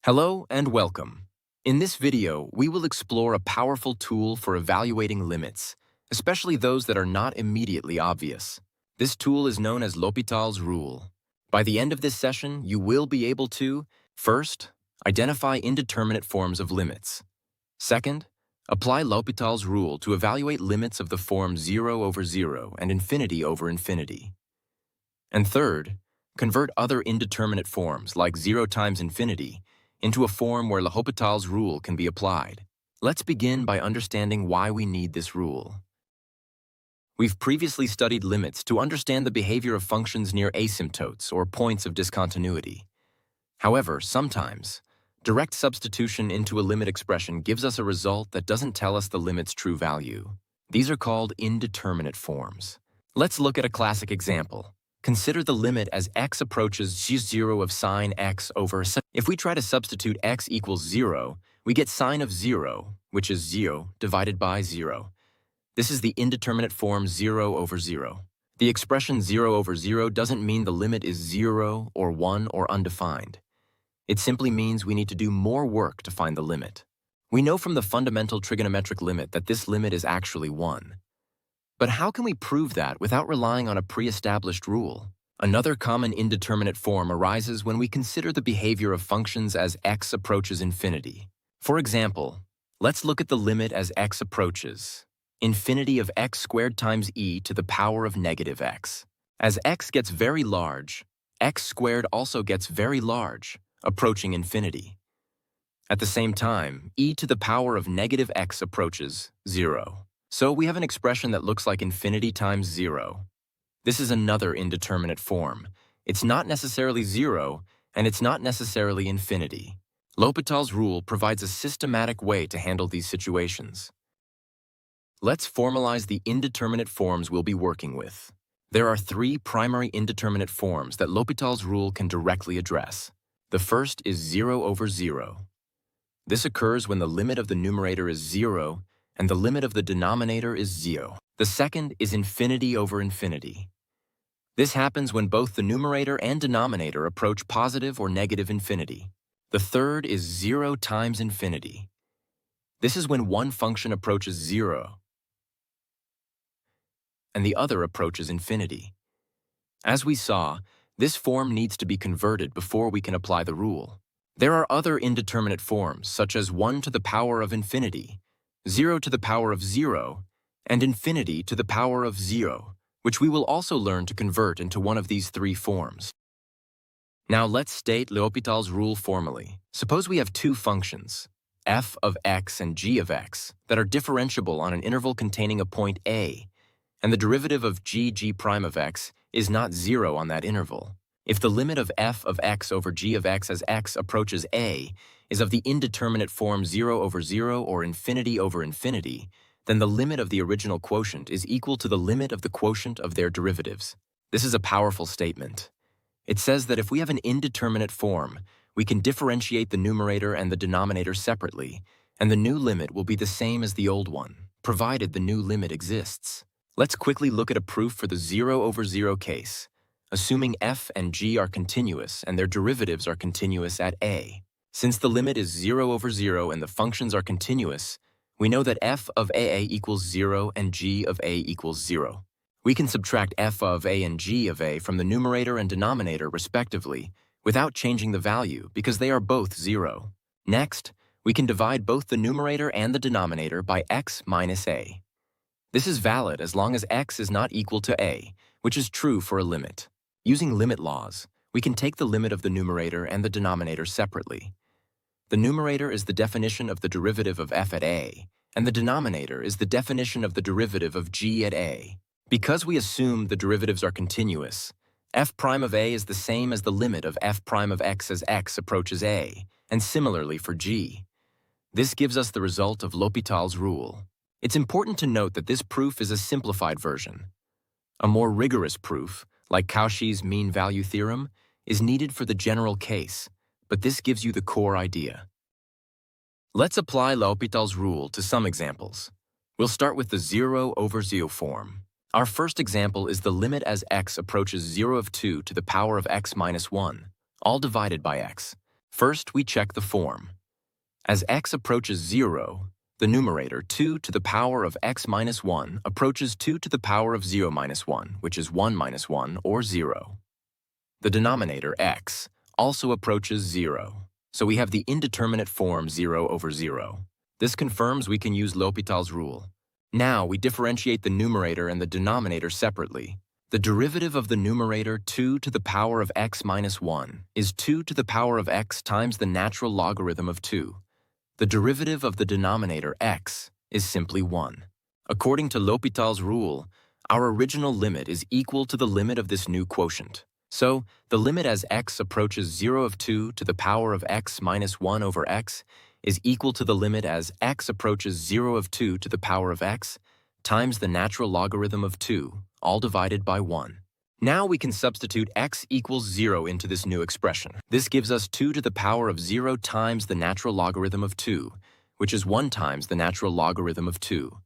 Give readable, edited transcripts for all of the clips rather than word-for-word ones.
Hello and welcome. In this video, we will explore a powerful tool for evaluating limits, especially those that are not immediately obvious. This tool is known as L'Hôpital's rule. By the end of this session, you will be able to, first, identify indeterminate forms of limits. Second, apply L'Hôpital's rule to evaluate limits of the form 0 over 0 and infinity over infinity. And third, convert other indeterminate forms like 0 times infinity into a form where L'Hôpital's rule can be applied. Let's begin by understanding why we need this rule. We've previously studied limits to understand the behavior of functions near asymptotes or points of discontinuity. However, sometimes, direct substitution into a limit expression gives us a result that doesn't tell us the limit's true value. These are called indeterminate forms. Let's look at a classic example. Consider the limit as x approaches 0 of sine x over. If we try to substitute x equals 0, we get sine of 0, which is 0 divided by 0. This is the indeterminate form 0 over 0. The expression 0 over 0 doesn't mean the limit is 0 or 1 or undefined. It simply means we need to do more work to find the limit. We know from the fundamental trigonometric limit that this limit is actually 1. But how can we prove that without relying on a pre-established rule? Another common indeterminate form arises when we consider the behavior of functions as x approaches infinity. For example, let's look at the limit as x approaches infinity of x squared times e to the power of negative x. As x gets very large, x squared also gets very large, approaching infinity. At the same time, e to the power of negative x approaches 0. So we have an expression that looks like infinity times 0. This is another indeterminate form. It's not necessarily 0, and it's not necessarily infinity. L'Hôpital's rule provides a systematic way to handle these situations. Let's formalize the indeterminate forms we'll be working with. There are 3 primary indeterminate forms that L'Hôpital's rule can directly address. The first is 0 over 0. This occurs when the limit of the numerator is 0 and the limit of the denominator is 0. The second is infinity over infinity. This happens when both the numerator and denominator approach positive or negative infinity. The third is 0 times infinity. This is when one function approaches 0 and the other approaches infinity. As we saw, this form needs to be converted before we can apply the rule. There are other indeterminate forms, such as 1 to the power of infinity, 0 to the power of 0, and infinity to the power of 0, which we will also learn to convert into one of these 3 forms. Now let's state L'Hôpital's rule formally. Suppose we have 2 functions, f of x and g of x, that are differentiable on an interval containing a point a, and the derivative of g prime of x is not 0 on that interval. If the limit of f of x over g of x as x approaches a is of the indeterminate form 0 over 0 or infinity over infinity, then the limit of the original quotient is equal to the limit of the quotient of their derivatives. This is a powerful statement. It says that if we have an indeterminate form, we can differentiate the numerator and the denominator separately, and the new limit will be the same as the old one, provided the new limit exists. Let's quickly look at a proof for the 0 over 0 case, assuming f and g are continuous and their derivatives are continuous at a. Since the limit is 0 over 0 and the functions are continuous, we know that f of a equals 0 and g of a equals 0. We can subtract f of a and g of a from the numerator and denominator respectively without changing the value because they are both 0. Next, we can divide both the numerator and the denominator by x minus a. This is valid as long as x is not equal to a, which is true for a limit. Using limit laws, we can take the limit of the numerator and the denominator separately. The numerator is the definition of the derivative of f at a, and the denominator is the definition of the derivative of g at a. Because we assume the derivatives are continuous, f prime of a is the same as the limit of f prime of x as x approaches a, and similarly for g. This gives us the result of L'Hôpital's rule. It's important to note that this proof is a simplified version. A more rigorous proof, like Cauchy's mean value theorem, is needed for the general case, but this gives you the core idea. Let's apply L'Hôpital's rule to some examples. We'll start with the 0 over 0 form. Our first example is the limit as x approaches 0 of 2 to the power of x minus 1, all divided by x. First, we check the form. As x approaches 0, the numerator 2 to the power of x minus 1 approaches 2 to the power of 0 minus 1, which is 1 minus 1, or 0. The denominator x also approaches 0, so we have the indeterminate form 0 over 0. This confirms we can use L'Hopital's rule. Now we differentiate the numerator and the denominator separately. The derivative of the numerator 2 to the power of x minus 1 is 2 to the power of x times the natural logarithm of 2. The derivative of the denominator x is simply 1. According to L'Hopital's rule, our original limit is equal to the limit of this new quotient. So, the limit as x approaches 0 of 2 to the power of x minus 1 over x is equal to the limit as x approaches 0 of 2 to the power of x times the natural logarithm of 2, all divided by 1. Now we can substitute x equals 0 into this new expression. This gives us 2 to the power of 0 times the natural logarithm of 2, which is 1 times the natural logarithm of 2.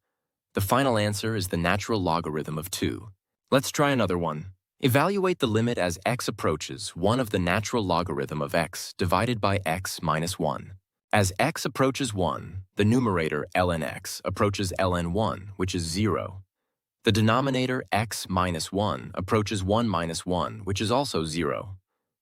The final answer is the natural logarithm of 2. Let's try another one. Evaluate the limit as x approaches 1 of the natural logarithm of x divided by x minus 1. As x approaches 1, the numerator ln x approaches ln 1, which is 0. The denominator x minus 1 approaches 1 minus 1, which is also 0.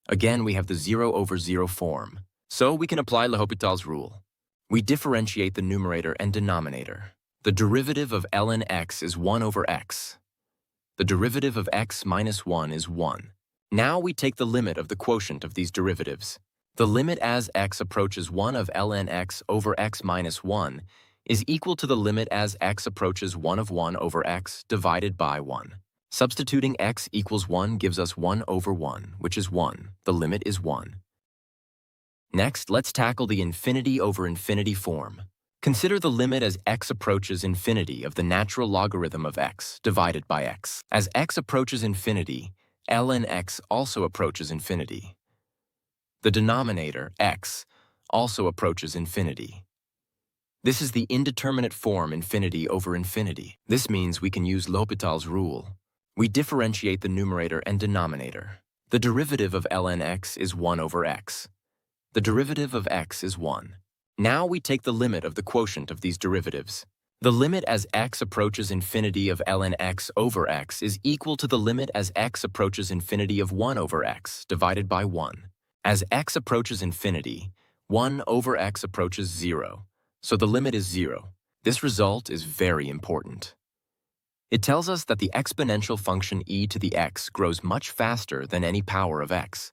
Again, we have the 0 over 0 form. So we can apply L'Hopital's rule. We differentiate the numerator and denominator. The derivative of ln x is 1 over x. The derivative of x minus 1 is 1. Now we take the limit of the quotient of these derivatives. The limit as x approaches 1 of ln x over x minus 1 is equal to the limit as x approaches 1 of 1 over x divided by 1. Substituting x equals 1 gives us 1 over 1, which is 1. The limit is 1. Next, let's tackle the infinity over infinity form. Consider the limit as x approaches infinity of the natural logarithm of x divided by x. As x approaches infinity, ln x also approaches infinity. The denominator, x, also approaches infinity. This is the indeterminate form infinity over infinity. This means we can use L'Hopital's rule. We differentiate the numerator and denominator. The derivative of ln x is 1 over x. The derivative of x is 1. Now we take the limit of the quotient of these derivatives. The limit as x approaches infinity of ln x over x is equal to the limit as x approaches infinity of 1 over x divided by 1. As x approaches infinity, 1 over x approaches 0, so the limit is 0. This result is very important. It tells us that the exponential function e to the x grows much faster than any power of x.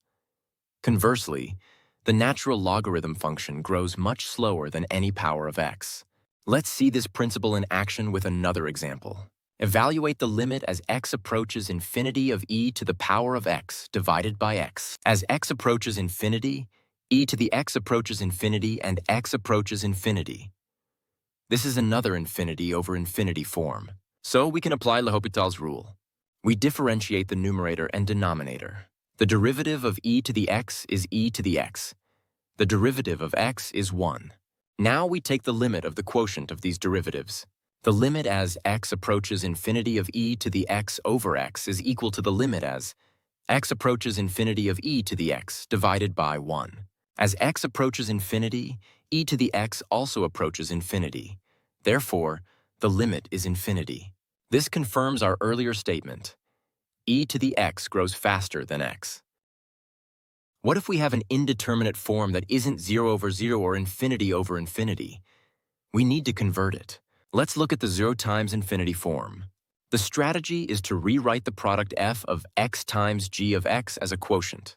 Conversely, the natural logarithm function grows much slower than any power of x. Let's see this principle in action with another example. Evaluate the limit as x approaches infinity of e to the power of x divided by x. As x approaches infinity, e to the x approaches infinity and x approaches infinity. This is another infinity over infinity form. So we can apply L'Hopital's rule. We differentiate the numerator and denominator. The derivative of e to the x is e to the x. The derivative of x is 1. Now we take the limit of the quotient of these derivatives. The limit as x approaches infinity of e to the x over x is equal to the limit as x approaches infinity of e to the x divided by 1. As x approaches infinity, e to the x also approaches infinity. Therefore, the limit is infinity. This confirms our earlier statement. E to the x grows faster than x. What if we have an indeterminate form that isn't 0 over 0 or infinity over infinity? We need to convert it. Let's look at the 0 times infinity form. The strategy is to rewrite the product f of x times g of x as a quotient.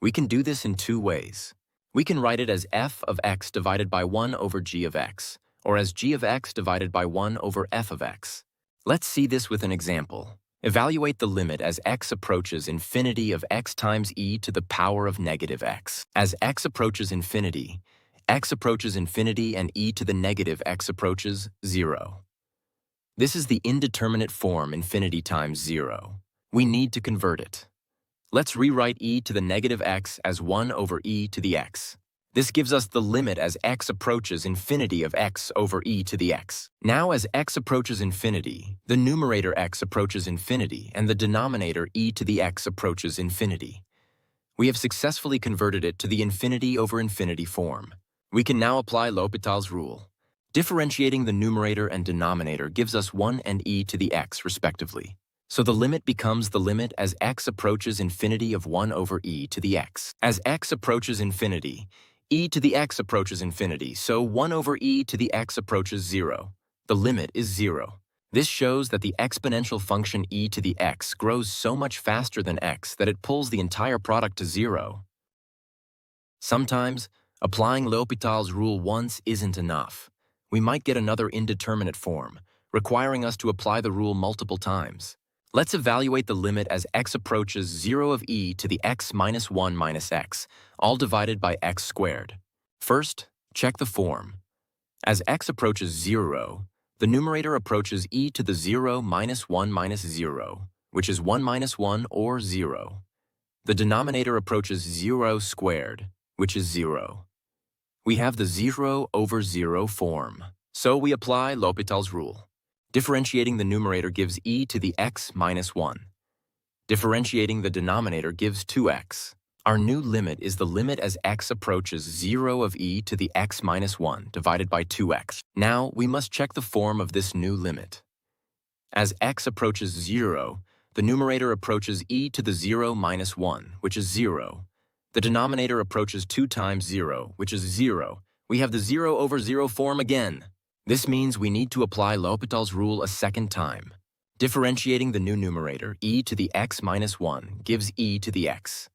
We can do this in two ways. We can write it as f of x divided by 1 over g of x, or as g of x divided by 1 over f of x. Let's see this with an example. Evaluate the limit as x approaches infinity of x times e to the power of negative x. As x approaches infinity and e to the negative x approaches 0. This is the indeterminate form infinity times 0. We need to convert it. Let's rewrite e to the negative x as 1 over e to the x. This gives us the limit as x approaches infinity of x over e to the x. Now as x approaches infinity, the numerator x approaches infinity and the denominator e to the x approaches infinity. We have successfully converted it to the infinity over infinity form. We can now apply L'Hopital's rule. Differentiating the numerator and denominator gives us 1 and e to the x, respectively. So the limit becomes the limit as x approaches infinity of 1 over e to the x. As x approaches infinity, e to the x approaches infinity, so 1 over e to the x approaches 0. The limit is 0. This shows that the exponential function e to the x grows so much faster than x that it pulls the entire product to 0. Sometimes, applying L'Hopital's rule once isn't enough. We might get another indeterminate form, requiring us to apply the rule multiple times. Let's evaluate the limit as x approaches 0 of e to the x minus 1 minus x, all divided by x squared. First, check the form. As x approaches 0, the numerator approaches e to the 0 minus 1 minus 0, which is 1 minus 1 or 0. The denominator approaches 0 squared, which is 0. We have the 0 over 0 form, so we apply L'Hopital's rule. Differentiating the numerator gives e to the x minus 1. Differentiating the denominator gives 2x. Our new limit is the limit as x approaches 0 of e to the x minus 1 divided by 2x. Now, we must check the form of this new limit. As x approaches 0, the numerator approaches e to the 0 minus 1, which is 0. The denominator approaches 2 times 0, which is 0. We have the 0 over 0 form again. This means we need to apply L'Hopital's rule a second time. Differentiating the new numerator, e to the x minus 1, gives e to the x.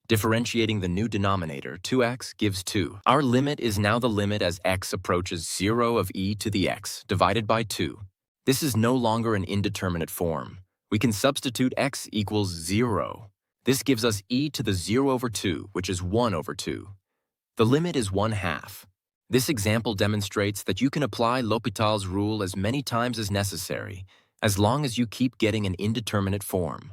Differentiating the new denominator, 2x, gives 2. Our limit is now the limit as x approaches 0 of e to the x, divided by 2. This is no longer an indeterminate form. We can substitute x equals 0. This gives us e to the 0 over 2, which is 1 over 2. The limit is 1/2. This example demonstrates that you can apply L'Hopital's rule as many times as necessary, as long as you keep getting an indeterminate form.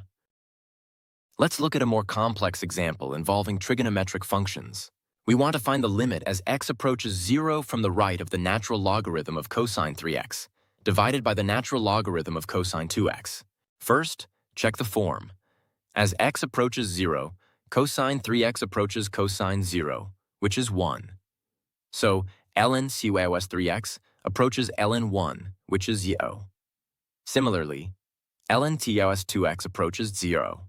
Let's look at a more complex example involving trigonometric functions. We want to find the limit as x approaches 0 from the right of the natural logarithm of cosine 3x, divided by the natural logarithm of cosine 2x. First, check the form. As x approaches 0, cosine 3x approaches cosine 0, which is 1. So, ln cos 3x approaches ln 1, which is 0. Similarly, ln tos 2x approaches 0.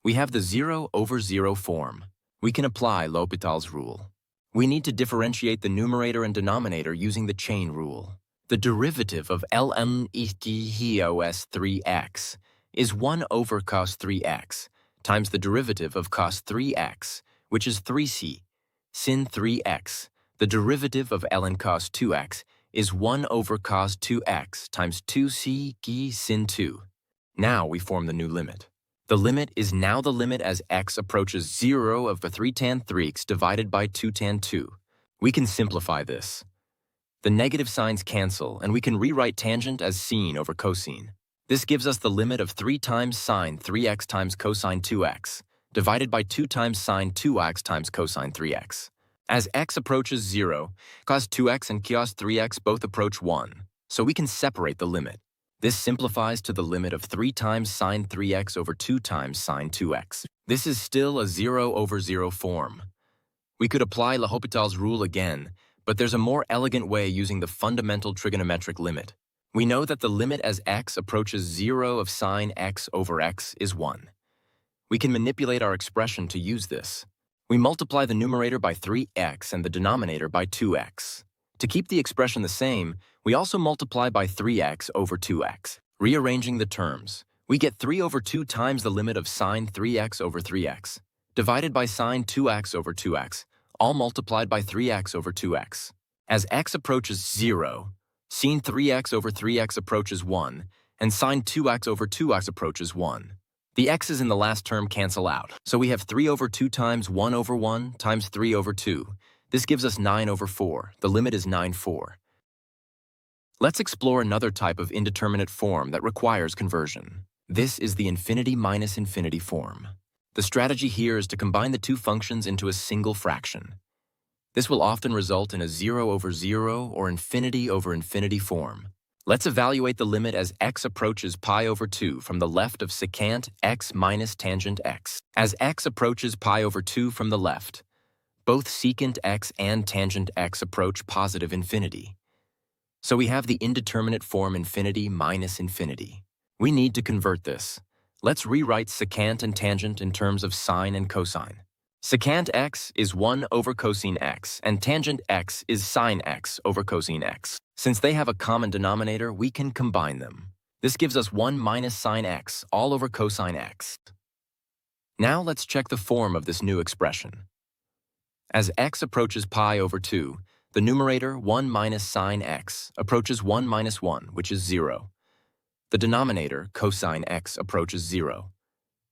We have the 0 over 0 form. We can apply L'Hopital's rule. We need to differentiate the numerator and denominator using the chain rule. The derivative of ln tos 3x is 1 over cos 3x times the derivative of cos 3x, which is 3c, sin 3x. The derivative of ln cos 2x is 1 over cos 2x times 2c g sin 2. Now we form the new limit. The limit is now the limit as x approaches 0 of the 3 tan 3x divided by 2 tan 2. We can simplify this. The negative signs cancel, and we can rewrite tangent as sine over cosine. This gives us the limit of 3 times sine 3x times cosine 2x, divided by 2 times sine 2x times cosine 3x. As x approaches 0, cos 2x and cos 3x both approach 1, so we can separate the limit. This simplifies to the limit of 3 times sine 3x over 2 times sine 2x. This is still a 0 over 0 form. We could apply L'Hopital's rule again, but there's a more elegant way using the fundamental trigonometric limit. We know that the limit as x approaches 0 of sine x over x is 1. We can manipulate our expression to use this. We multiply the numerator by 3x and the denominator by 2x. To keep the expression the same, we also multiply by 3x over 2x. Rearranging the terms, we get 3 over 2 times the limit of sine 3x over 3x, divided by sine 2x over 2x, all multiplied by 3x over 2x. As x approaches 0, sin 3x over 3x approaches 1, and sine 2x over 2x approaches 1. The x's in the last term cancel out, so we have 3 over 2 times 1 over 1 times 3 over 2. This gives us 9 over 4. The limit is 9/4. Let's explore another type of indeterminate form that requires conversion. This is the infinity minus infinity form. The strategy here is to combine the two functions into a single fraction. This will often result in a 0 over 0 or infinity over infinity form. Let's evaluate the limit as x approaches pi over 2 from the left of secant x minus tangent x. As x approaches pi over 2 from the left, both secant x and tangent x approach positive infinity. So we have the indeterminate form infinity minus infinity. We need to convert this. Let's rewrite secant and tangent in terms of sine and cosine. Secant x is 1 over cosine x, and tangent x is sine x over cosine x. Since they have a common denominator, we can combine them. This gives us 1 minus sine x all over cosine x. Now let's check the form of this new expression. As x approaches pi over 2, the numerator 1 minus sine x approaches 1 minus 1, which is 0. The denominator, cosine x, approaches 0.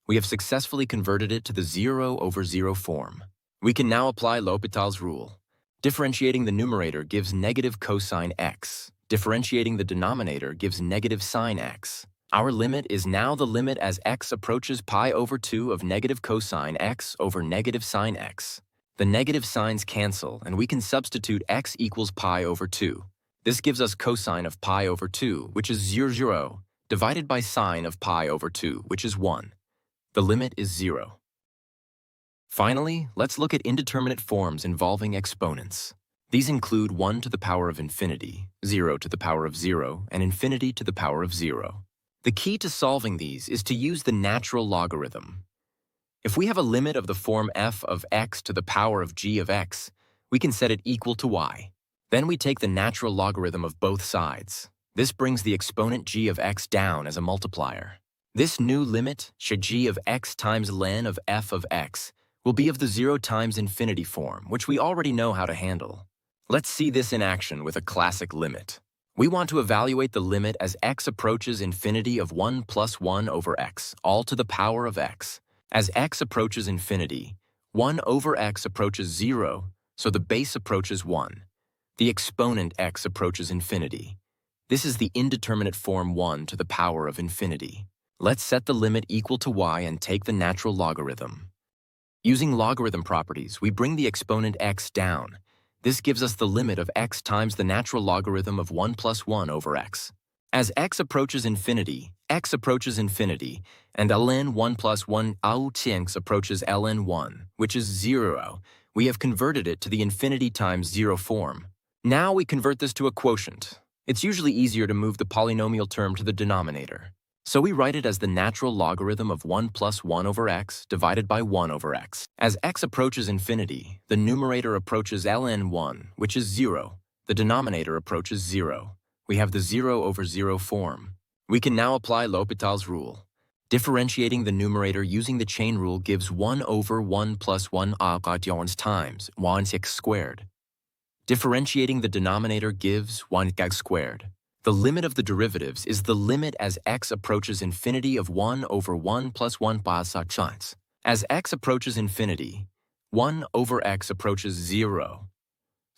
We have successfully converted it to the 0 over 0 form. We can now apply L'Hopital's rule. Differentiating the numerator gives negative cosine x. Differentiating the denominator gives negative sine x. Our limit is now the limit as x approaches pi over 2 of negative cosine x over negative sine x. The negative signs cancel, and we can substitute x equals pi over 2. This gives us cosine of pi over 2, which is 0, divided by sine of pi over 2, which is 1. The limit is 0. Finally, let's look at indeterminate forms involving exponents. These include 1 to the power of infinity, 0 to the power of 0, and infinity to the power of 0. The key to solving these is to use the natural logarithm. If we have a limit of the form f of x to the power of g of x, we can set it equal to y. Then we take the natural logarithm of both sides. This brings the exponent g of x down as a multiplier. This new limit, g of x times ln of f of x, will be of the 0 times infinity form, which we already know how to handle. Let's see this in action with a classic limit. We want to evaluate the limit as x approaches infinity of 1 plus 1 over x, all to the power of x. As x approaches infinity, 1 over x approaches 0, so the base approaches 1. The exponent x approaches infinity. This is the indeterminate form 1 to the power of infinity. Let's set the limit equal to y and take the natural logarithm. Using logarithm properties, we bring the exponent x down. This gives us the limit of x times the natural logarithm of 1 plus 1 over x. As x approaches infinity, and ln 1 plus 1 approaches ln 1, which is 0, we have converted it to the infinity times 0 form. Now we convert this to a quotient. It's usually easier to move the polynomial term to the denominator. So we write it as the natural logarithm of 1 plus 1 over x divided by 1 over x. As x approaches infinity, the numerator approaches ln 1, which is 0. The denominator approaches 0. We have the 0 over 0 form. We can now apply L'Hopital's rule. Differentiating the numerator using the chain rule gives 1 over 1 plus 1 times 1x squared. Differentiating the denominator gives 1x squared. The limit of the derivatives is the limit as x approaches infinity of 1 over 1 plus 1 chance. As x approaches infinity, 1 over x approaches 0.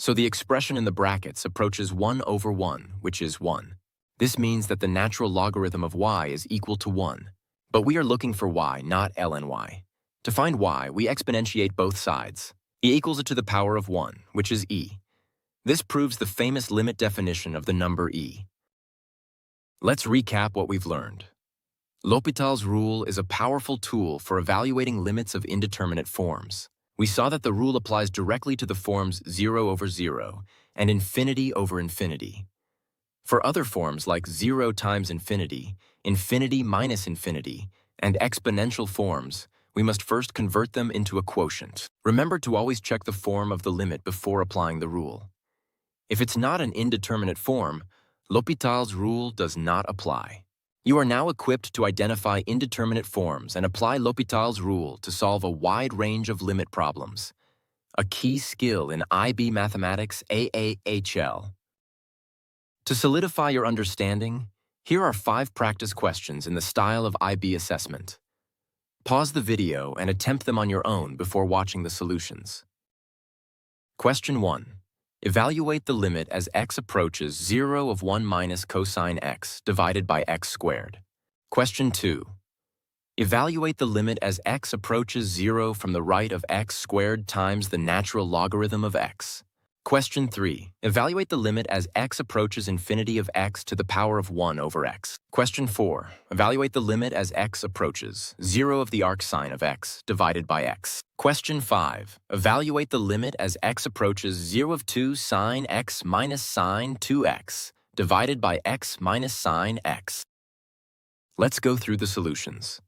So the expression in the brackets approaches 1 over 1, which is 1. This means that the natural logarithm of y is equal to 1. But we are looking for y, not ln y. To find y, we exponentiate both sides. E equals it to the power of 1, which is e. This proves the famous limit definition of the number e. Let's recap what we've learned. L'Hopital's rule is a powerful tool for evaluating limits of indeterminate forms. We saw that the rule applies directly to the forms 0 over 0 and infinity over infinity. For other forms like 0 times infinity, infinity minus infinity, and exponential forms, we must first convert them into a quotient. Remember to always check the form of the limit before applying the rule. If it's not an indeterminate form, L'Hopital's rule does not apply. You are now equipped to identify indeterminate forms and apply L'Hopital's rule to solve a wide range of limit problems, a key skill in IB Mathematics AAHL. To solidify your understanding, here are 5 practice questions in the style of IB assessment. Pause the video and attempt them on your own before watching the solutions. Question 1. Evaluate the limit as x approaches 0 of 1 minus cosine x divided by x squared. Question 2. Evaluate the limit as x approaches 0 from the right of x squared times the natural logarithm of x. Question 3. Evaluate the limit as x approaches infinity of x to the power of 1 over x. Question 4. Evaluate the limit as x approaches 0 of the arcsine of x divided by x. Question 5. Evaluate the limit as x approaches 0 of 2 sine x minus sine 2x divided by x minus sine x. Let's go through the solutions.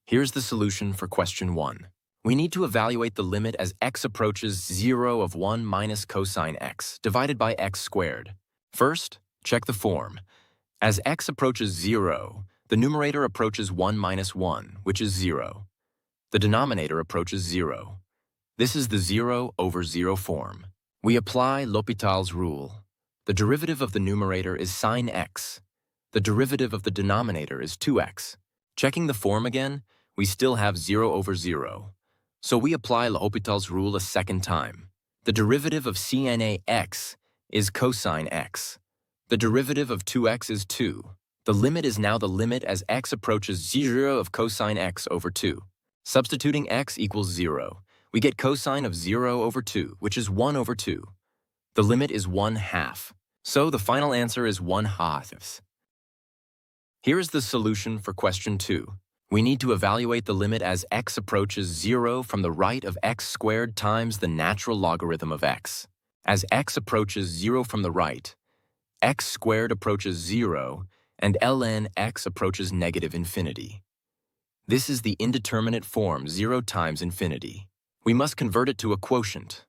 Here's the solution for question 1. We need to evaluate the limit as x approaches 0 of 1 minus cosine x divided by x squared. First, check the form. As x approaches 0, the numerator approaches 1 minus 1, which is 0. The denominator approaches 0. This is the 0 over 0 form. We apply L'Hopital's rule. The derivative of the numerator is sine x. The derivative of the denominator is 2x. Checking the form again, we still have 0 over 0. So we apply L'Hopital's rule a second time. The derivative of cna x is cosine x. The derivative of 2x is 2. The limit is now the limit as x approaches 0 of cosine x over 2. Substituting x equals 0, we get cosine of 0 over 2, which is 1 over 2. The limit is 1/2. So the final answer is 1/2. Here is the solution for question 2. We need to evaluate the limit as x approaches 0 from the right of x squared times the natural logarithm of x. As x approaches 0 from the right, x squared approaches 0, and ln x approaches negative infinity. This is the indeterminate form 0 times infinity. We must convert it to a quotient.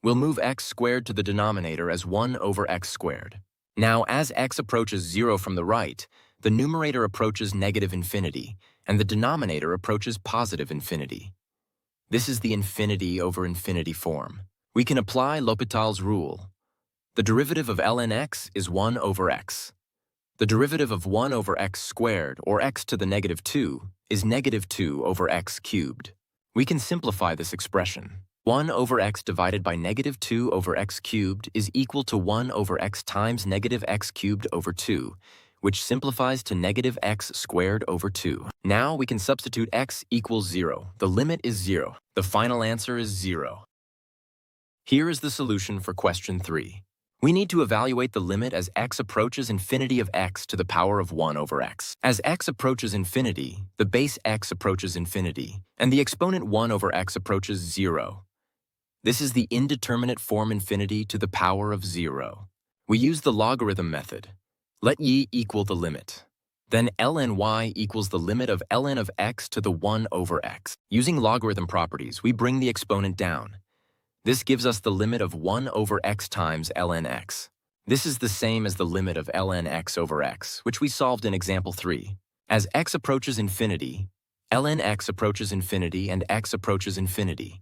We'll move x squared to the denominator as 1 over x squared. Now, as x approaches 0 from the right, the numerator approaches negative infinity, and the denominator approaches positive infinity. This is the infinity over infinity form. We can apply L'Hopital's rule. The derivative of ln x is 1 over x. The derivative of 1 over x squared, or x to the negative 2, is negative 2 over x cubed. We can simplify this expression. 1 over x divided by negative 2 over x cubed is equal to 1 over x times negative x cubed over 2, which simplifies to negative x squared over 2. Now we can substitute x equals 0. The limit is 0. The final answer is 0. Here is the solution for question 3. We need to evaluate the limit as x approaches infinity of x to the power of 1 over x. As x approaches infinity, the base x approaches infinity, and the exponent 1 over x approaches 0. This is the indeterminate form infinity to the power of 0. We use the logarithm method. Let y equal the limit. Then ln y equals the limit of ln of x to the 1 over x. Using logarithm properties, we bring the exponent down. This gives us the limit of 1 over x times ln x. This is the same as the limit of ln x over x, which we solved in example 3. As x approaches infinity, ln x approaches infinity and x approaches infinity.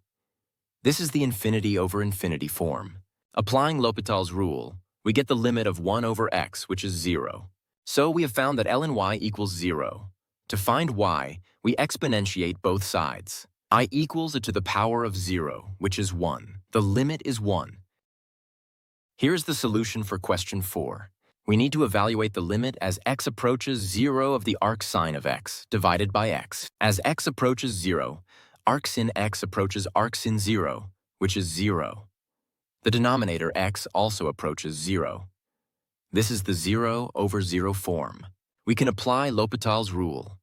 This is the infinity over infinity form. Applying L'Hopital's rule, we get the limit of 1 over x, which is 0. So we have found that ln y equals 0. To find y, we exponentiate both sides. I equals it to the power of 0, which is 1. The limit is 1. Here's the solution for question 4. We need to evaluate the limit as x approaches 0 of the arcsine of x divided by x. As x approaches 0, arcsin x approaches arcsin 0, which is 0. The denominator x also approaches 0. This is the 0 over 0 form. We can apply L'Hopital's rule.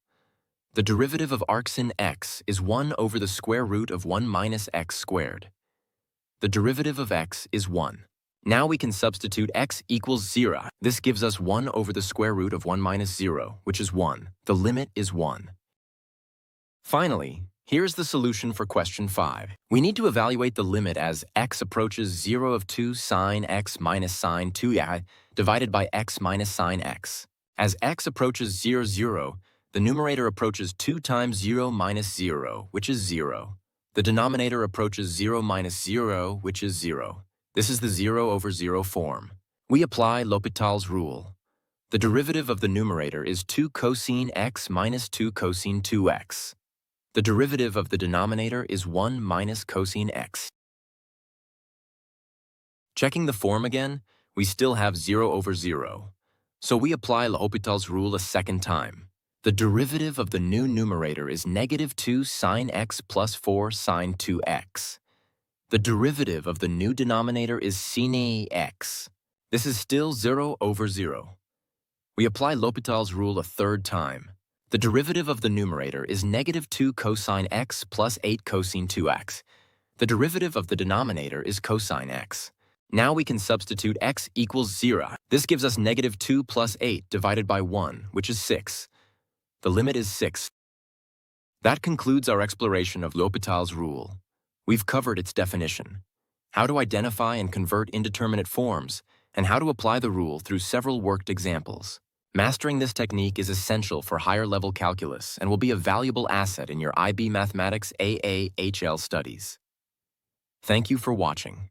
The derivative of arcsin x is 1 over the square root of 1 minus x squared. The derivative of x is 1. Now we can substitute x equals 0. This gives us 1 over the square root of 1 minus 0, which is 1. The limit is 1. Finally, here's the solution for question 5. We need to evaluate the limit as x approaches 0 of 2 sine x minus sine 2y divided by x minus sine x. As x approaches 0, 0, the numerator approaches 2 times 0 minus 0, which is 0. The denominator approaches 0 minus 0, which is 0. This is the 0 over 0 form. We apply L'Hopital's rule. The derivative of the numerator is 2 cosine x minus 2 cosine 2x. The derivative of the denominator is 1 minus cosine x. Checking the form again, we still have 0 over 0. So we apply L'Hopital's rule a second time. The derivative of the new numerator is negative 2 sine x plus 4 sine 2x. The derivative of the new denominator is sine x. This is still 0 over 0. We apply L'Hopital's rule a third time. The derivative of the numerator is negative 2 cosine x plus 8 cosine 2x. The derivative of the denominator is cosine x. Now we can substitute x equals 0. This gives us negative 2 plus 8 divided by 1, which is 6. The limit is 6. That concludes our exploration of L'Hopital's rule. We've covered its definition, how to identify and convert indeterminate forms, and how to apply the rule through several worked examples. Mastering this technique is essential for higher-level calculus and will be a valuable asset in your IB Mathematics AA HL studies. Thank you for watching.